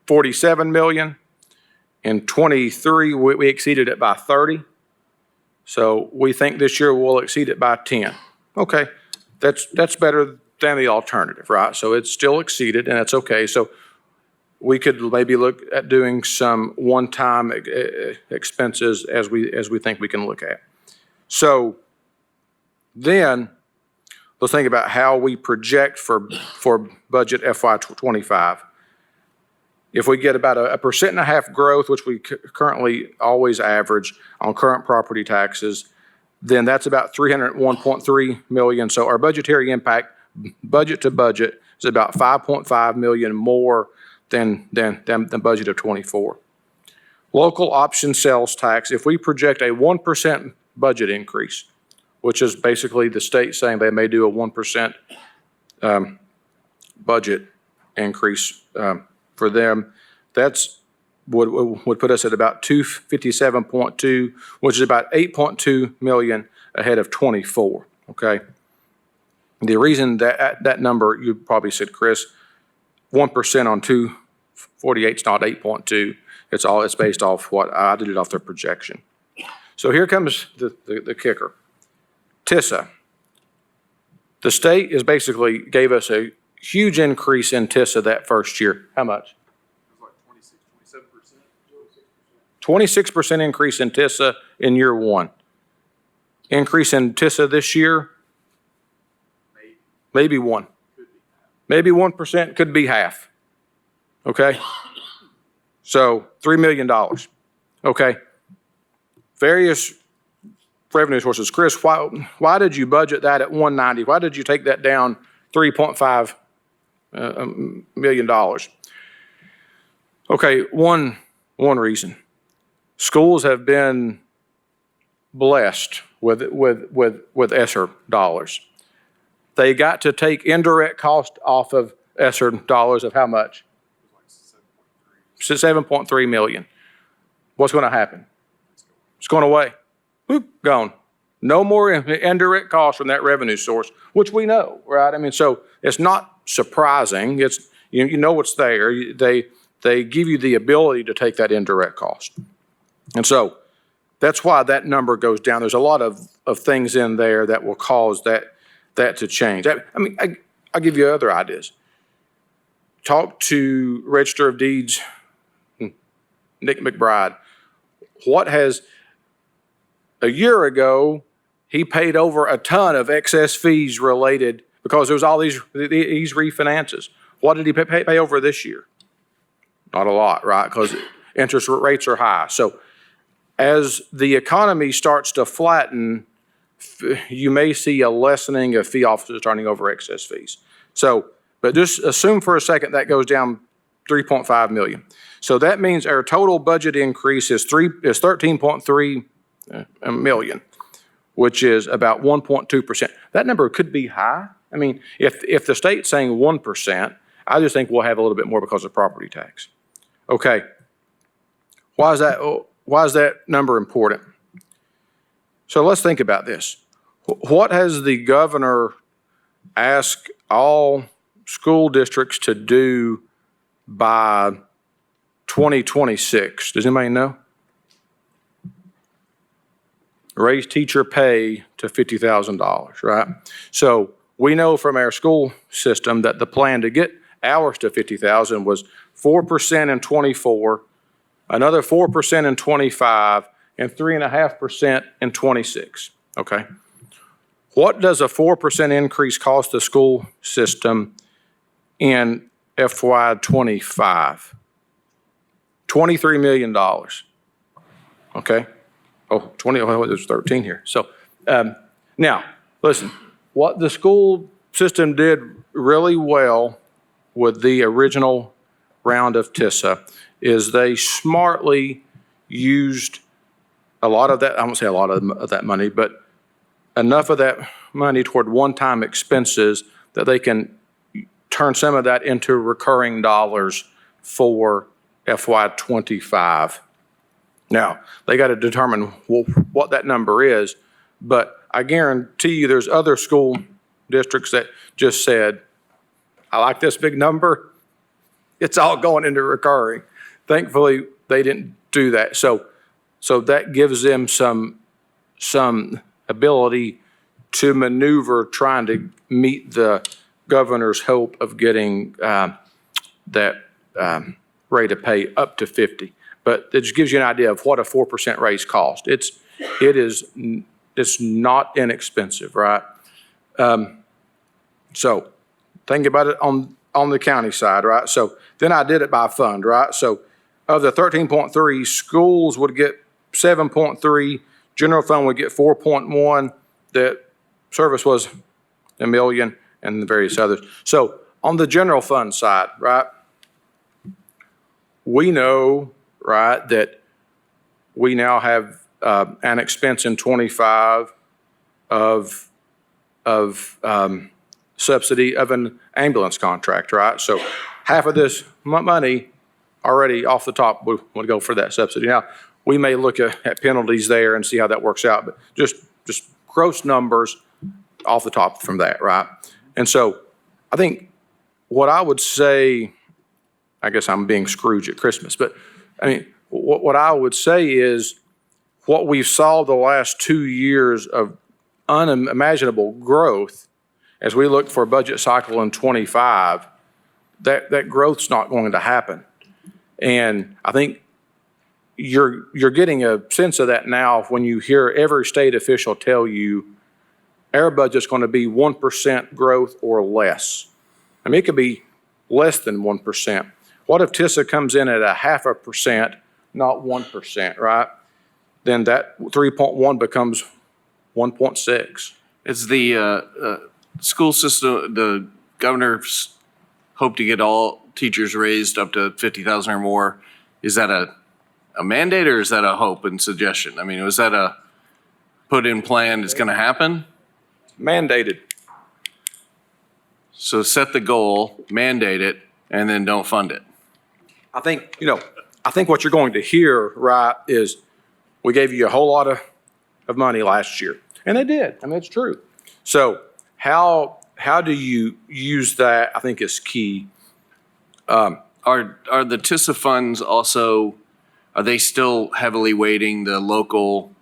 47 million. In 23, we exceeded it by 30. So we think this year we'll exceed it by 10. Okay, that's better than the alternative, right? So it's still exceeded, and that's okay. So we could maybe look at doing some one-time expenses as we think we can look at. So then let's think about how we project for budget FY25. If we get about a 1.5% growth, which we currently always average on current property taxes, then that's about 301.3 million. So our budgetary impact, budget to budget, is about 5.5 million more than the budget of 24. Local option sales tax, if we project a 1% budget increase, which is basically the state saying they may do a 1% budget increase for them, that's would put us at about 257.2, which is about 8.2 million ahead of 24, okay? The reason that number, you probably said, Chris, 1% on 248 is not 8.2. It's based off what I did it off their projection. So here comes the kicker. TISA. The state is basically gave us a huge increase in TISA that first year. How much? 26% increase in TISA in year one. Increase in TISA this year? Maybe 1. Maybe 1%, could be half. Okay? So $3 million. Okay? Various revenue sources. Chris, why did you budget that at 190? Why did you take that down $3.5 million? Okay, one reason. Schools have been blessed with ESSER dollars. They got to take indirect cost off of ESSER dollars of how much? 7.3 million. What's going to happen? It's going away. Whoop, gone. No more indirect costs from that revenue source, which we know, right? I mean, so it's not surprising. It's you know what's there. They give you the ability to take that indirect cost. And so that's why that number goes down. There's a lot of things in there that will cause that to change. I'll give you other ideas. Talk to Register of Deeds, Nick McBride. a year ago, he paid over a ton of excess fees related, because there was all these refinances. What did he pay over this year? Not a lot, right? Because interest rates are high. So as the economy starts to flatten, you may see a lessening of fee officers turning over excess fees. So, but just assume for a second that goes down 3.5 million. So that means our total budget increase is 13.3 million, which is about 1.2%. That number could be high. I mean, if the state's saying 1%, I just think we'll have a little bit more because of property tax. Okay. Why is that number important? So let's think about this. What has the governor asked all school districts to do by 2026? Does anybody know? Raise teacher pay to $50,000, right? So we know from our school system that the plan to get ours to 50,000 was 4% in 24, another 4% in 25, and 3.5% in 26, okay? What does a 4% increase cost the school system in FY '25? $23 million, okay? Oh, there's 13 here. So now, listen, what the school system did really well with the original round of TISA is they smartly used a lot of that, I won't say a lot of that money, but enough of that money toward one-time expenses that they can turn some of that into recurring dollars for FY '25. Now, they got to determine what that number is, but I guarantee you there's other school districts that just said, I like this big number, it's all going into recurring. Thankfully, they didn't do that. So that gives them some ability to maneuver trying to meet the governor's hope of getting that rate of pay up to 50. But it just gives you an idea of what a 4% raise costs. It's not inexpensive, right? So think about it on the county side, right? So then I did it by fund, right? So of the 13.3, schools would get 7.3, general fund would get 4.1, that service was $1 million, and the various others. So on the general fund side, right, we know, right, that we now have an expense in '25 of subsidy of an ambulance contract, right? So half of this money already off the top would go for that subsidy. Now, we may look at penalties there and see how that works out, but just gross numbers off the top from that, right? And so I think what I would say, I guess I'm being Scrooge at Christmas, but I mean, what I would say is what we've saw the last 2 years of unimaginable growth, as we look for a budget cycle in '25, that growth's not going to happen. And I think you're getting a sense of that now when you hear every state official tell you our budget's going to be 1% growth or less. I mean, it could be less than 1%. What if TISA comes in at 0.5%, not 1%, right? Then that 3.1 becomes 1.6. Is the school system, the governor's hope to get all teachers raised up to 50,000 or more, is that a mandate or is that a hope and suggestion? I mean, was that a put in plan it's going to happen? Mandated. So set the goal, mandate it, and then don't fund it. I think what you're going to hear, right, is we gave you a whole lot of money last year. And they did. I mean, it's true. So how do you use that, I think, is key. Are the TISA funds also, are they still heavily weighting the local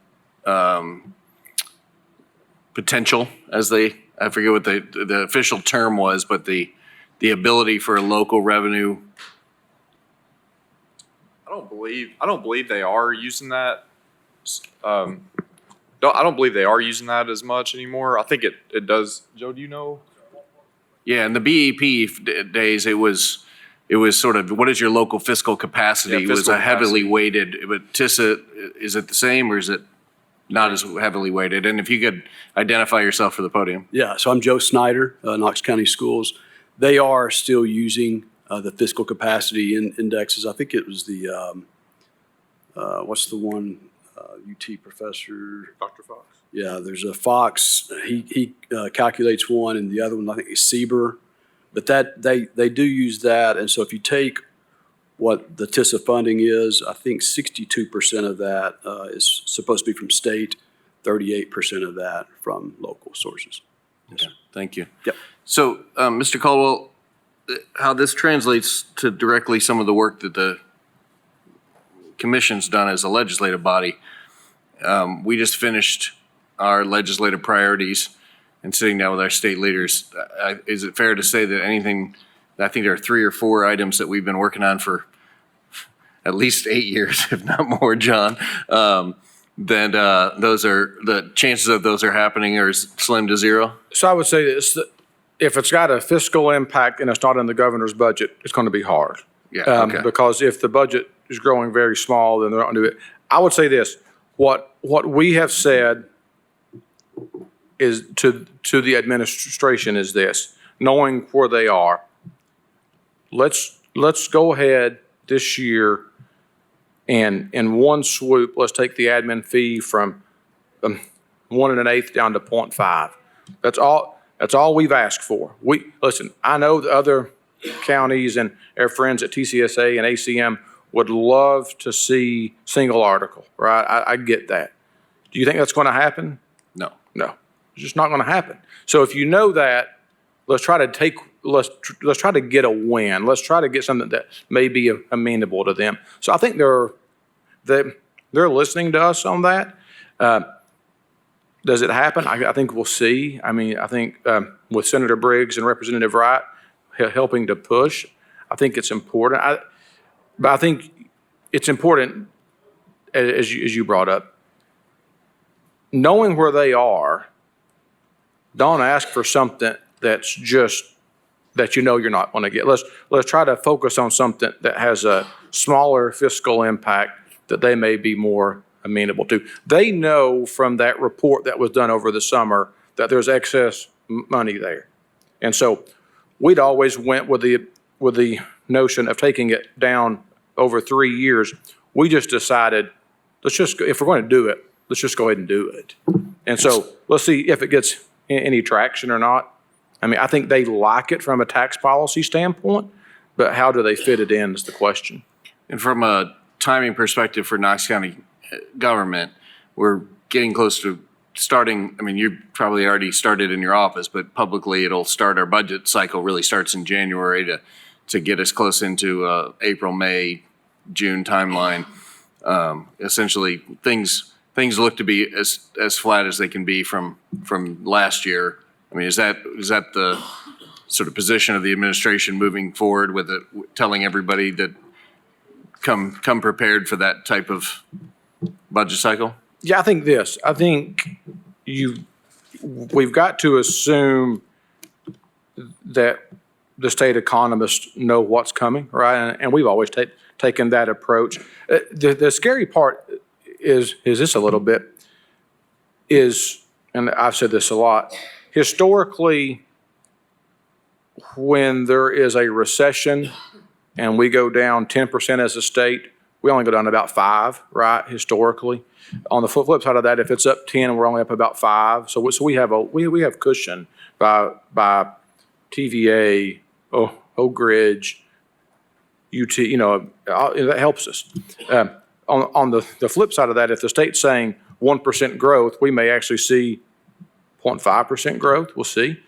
potential as they, I forget what the official term was, but the ability for a local revenue? I I don't believe they are using that. I don't believe they are using that as much anymore. I think it does. Joe, do you know? Yeah, in the BEP days, it was sort of, what is your local fiscal capacity? Yeah, It was fiscal a heavily capacity. weighted, but TISA, is it the same or is it not as heavily weighted? And if you could identify yourself for the podium. Yeah, so I'm Joe Snyder, Knox County Schools. They are still using the fiscal capacity indexes. I think it was the, what's the one, UT professor? Dr. Fox. Yeah, there's a Fox, he calculates one, and the other one, I think, is Sieber. But that, they do use that, and so if you take what the TISA funding is, I think 62% of that is supposed to be from state, 38% of that from local sources. Okay, thank you. Yep. So, Mr. Caldwell, how this translates to directly some of the work that the commission's done as a legislative body. We just finished our legislative priorities and sitting down with our state leaders. Is it fair to say that I think there are 3 or 4 items that we've been working on for at least 8 years, if not more, John, then the chances of those are happening are slim to zero? So I would say this, that if it's got a fiscal impact and it's not in the governor's budget, it's going to be hard. Yeah, okay. Because if the budget is growing very small, then they're not going to do it. I would say this, what we have said is to the administration is this, knowing where they are, let's go ahead this year and in one swoop, let's take the admin fee from 1 1/8 down to 0.5. That's all we've asked for. Listen, I know the other counties and our friends at TCSA and ACM would love to see single article, right? I get that. Do you think that's going to happen? No. No, it's just not going to happen. So if you know that, let's try to get a win. Let's try to get something that may be amenable to them. So I think they're listening to us on that. Does it happen? I think we'll see. I mean, I think with Senator Briggs and Representative Wright helping to push, I think it's important. But I think it's important, as you brought up, knowing where they are. Don't ask for something that's just that you're not going to get. Let's try to focus on something that has a smaller fiscal impact that they may be more amenable to. They know from that report that was done over the summer that there's excess money there. And so we'd always went with the notion of taking it down over 3 years. We just decided, if we're going to do it, let's just go ahead and do it. And so let's see if it gets any traction or not. I mean, I think they like it from a tax policy standpoint, but how do they fit it in is the question. And from a timing perspective for Knox County government, we're getting close to starting. I mean, you probably already started in your office, but publicly it'll start. Our budget cycle really starts in January to get us close into April, May, June timeline. Essentially, things look to be as flat as they can be from last year. I mean, is that the sort of position of the administration moving forward with it, telling everybody that come prepared for that type of budget cycle? Yeah, I think we've got to assume that the state economists know what's coming, right? And we've always taken that approach. The scary part is this a little bit, and I've said this a lot, historically, when there is a recession and we go down 10% as a state, we only go down about 5, right, historically. On the flip side of that, if it's up 10, we're only up about 5. So we have cushion by TVA, Oak Ridge, UT, that helps us. On the flip side of that, if the state's saying 1% growth, we may actually see 0.5% growth. We'll see.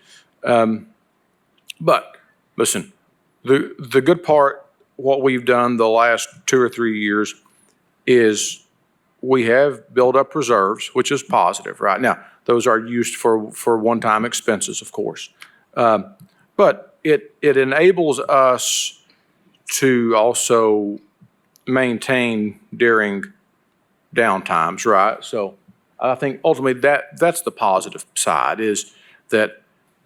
But listen, the good part, what we've done the last 2 or 3 years is we have built up reserves, which is positive, right? Now, those are used for one-time expenses, of course. But it enables us to also maintained during downtimes, right? So I think ultimately that's the positive side, is that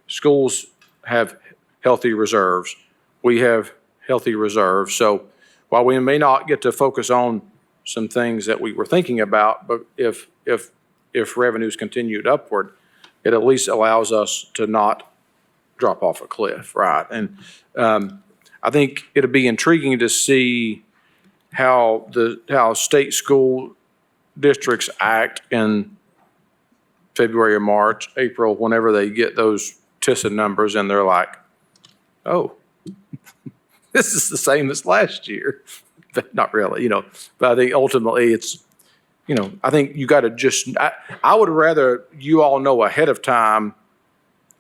schools have healthy reserves. We have healthy reserves. So while we may not get to focus on some things that we were thinking about, but if revenues continued upward, it at least allows us to not drop off a cliff, right? And I think it'll be intriguing to see how state school districts act in February or March, April, whenever they get those TISA numbers and they're like, oh, this is the same as last year. But not really, but I think ultimately it's, I think you got to just, I would rather you all know ahead of time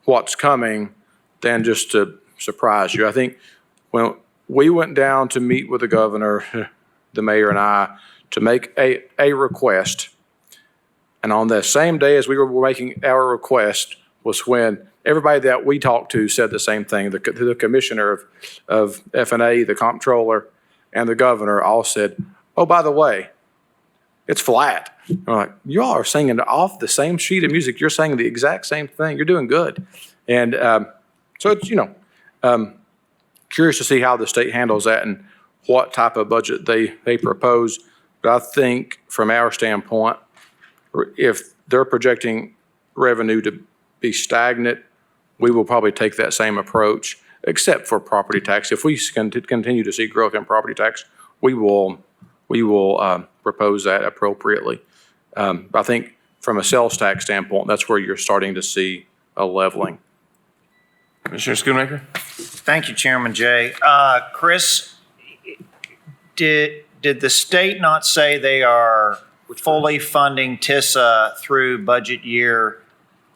what's coming than just to surprise you. I think when we went down to meet with the governor, the mayor and I, to make a request, and on the same day as we were making our request was when everybody that we talked to said the same thing. The commissioner of F&A, the comptroller, and the governor all said, oh, by the way, it's flat. I'm like, you all are singing off the same sheet of music. You're saying the exact same thing. You're doing good. And so it's, curious to see how the state handles that and what type of budget they propose. But I think from our standpoint, if they're projecting revenue to be stagnant, we will probably take that same approach, except for property tax. If we continue to see growth in property tax, we will propose that appropriately. I think from a sales tax standpoint, that's where you're starting to see a leveling. Commissioner Schoonmaker? Thank you, Chairman Jay. Chris, did the state not say they are fully funding TISA through budget year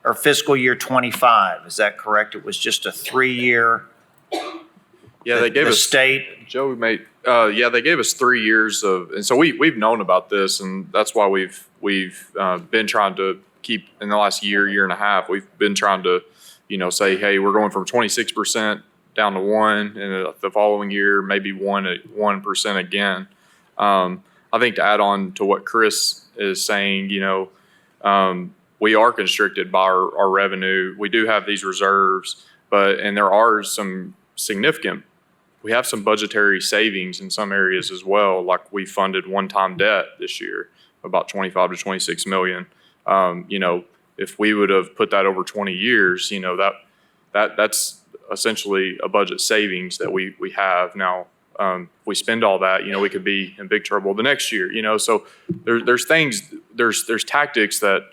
or fiscal year 25? Is that correct? It was just a 3-year. Yeah, they gave the us, state. Joe, they gave us 3 years of, and so we've known about this, and that's why we've been trying to keep, in the last year and a half, we've been trying to, say, hey, we're going from 26% down to 1%, and the following year, maybe 1% again. I think to add on to what Chris is saying, we are constricted by our revenue. We do have these reserves, and there are some significant, we have some budgetary savings in some areas as well. Like we funded one-time debt this year, about 25 to 26 million. If we would have put that over 20 years, that's essentially a budget savings that we have now. If we spend all that, we could be in big trouble the next year, so there's tactics that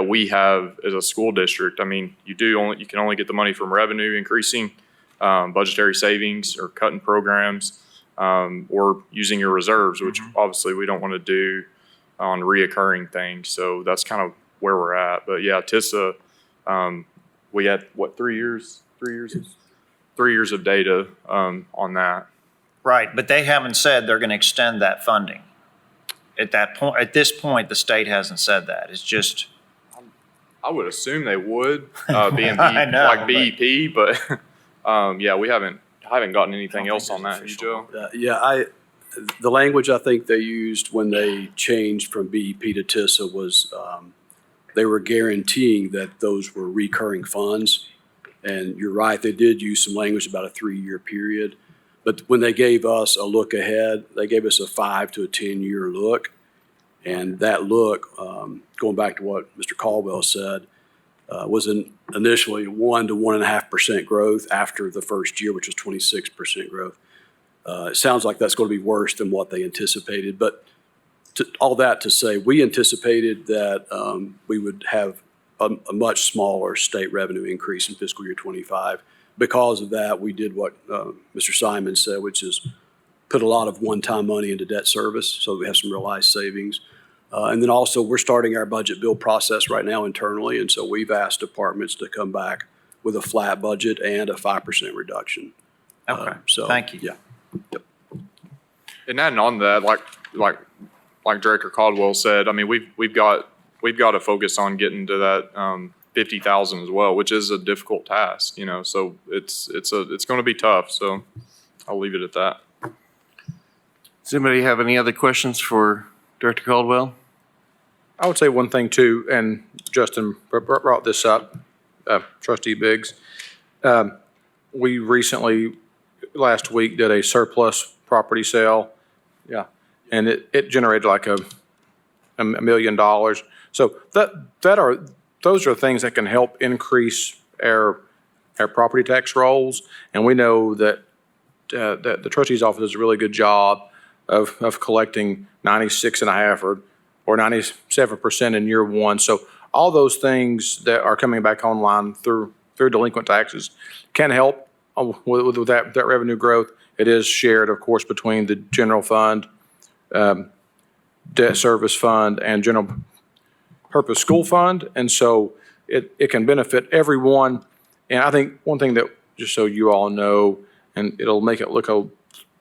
we have as a school district. I mean, you can only get the money from revenue increasing, budgetary savings or cutting programs, or using your reserves, which obviously we don't want to do on reoccurring things. So that's kind of where we're at. But yeah, TISA, we had 3 years? 3 years? 3 years of data on that. Right, but they haven't said they're going to extend that funding. At this point, the state hasn't said that. It's just. I would assume they would, being I know, like BEP, but we haven't gotten anything else on that. You, Joe? The language I think they used when they changed from BEP to TISA was they were guaranteeing that those were recurring funds. And you're right, they did use some language about a 3-year period. But when they gave us a look ahead, they gave us a 5 to a 10-year look. And that look, going back to what Mr. Caldwell said, was initially 1 to 1.5% growth after the first year, which was 26% growth. It sounds like that's going to be worse than what they anticipated. But all that to say, we anticipated that we would have a much smaller state revenue increase in fiscal year 25. Because of that, we did what Mr. Simon said, which is put a lot of one-time money into debt service, so we have some realized savings. And then also, we're starting our budget build process right now internally, and so we've asked departments to come back with a flat budget and a 5% reduction. Okay, So thank you. Yeah. Yep. And adding on to that, like Director Caldwell said, I mean, we've got to focus on getting to that 50,000 as well, which is a difficult task, So it's going to be tough. So I'll leave it at that. Does anybody have any other questions for Director Caldwell? I would say one thing too, and Justin brought this up, Trustee Biggs. We recently, last week, did a surplus property sale. Yeah. And it generated like $1 million. So those are things that can help increase our property tax rolls. And we know that the trustee's office does a really good job of collecting 96.5 or 97% in year one. So all those things that are coming back online through delinquent taxes can help with that revenue growth. It is shared, of course, between the general fund, debt service fund, and general purpose school fund. And so it can benefit everyone. And I think one thing that, just so you all know, and it'll make it look a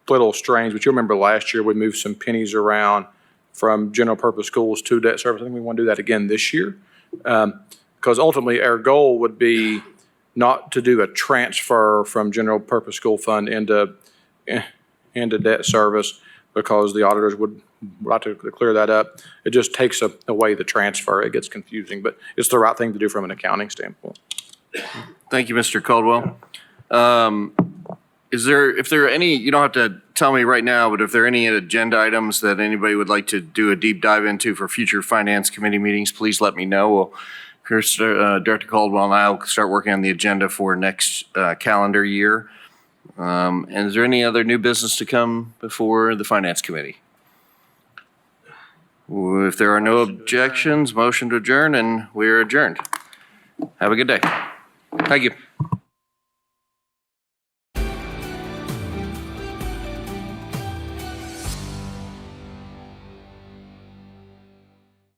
little strange, but you remember last year we moved some pennies around from general purpose schools to debt service. I think we want to do that again this year. Because ultimately our goal would be not to do a transfer from general purpose school fund into debt service, because the auditors would like to clear that up. It just takes away the transfer. It gets confusing, but it's the right thing to do from an accounting standpoint. Thank you, Mr. Caldwell. If there are any, you don't have to tell me right now, but if there are any agenda items that anybody would like to do a deep dive into for future Finance Committee meetings, please let me know. Director Caldwell and I will start working on the agenda for next calendar year. And is there any other new business to come before the Finance Committee? If there are no objections, motion to adjourn, and we are adjourned. Have a good day. Thank you.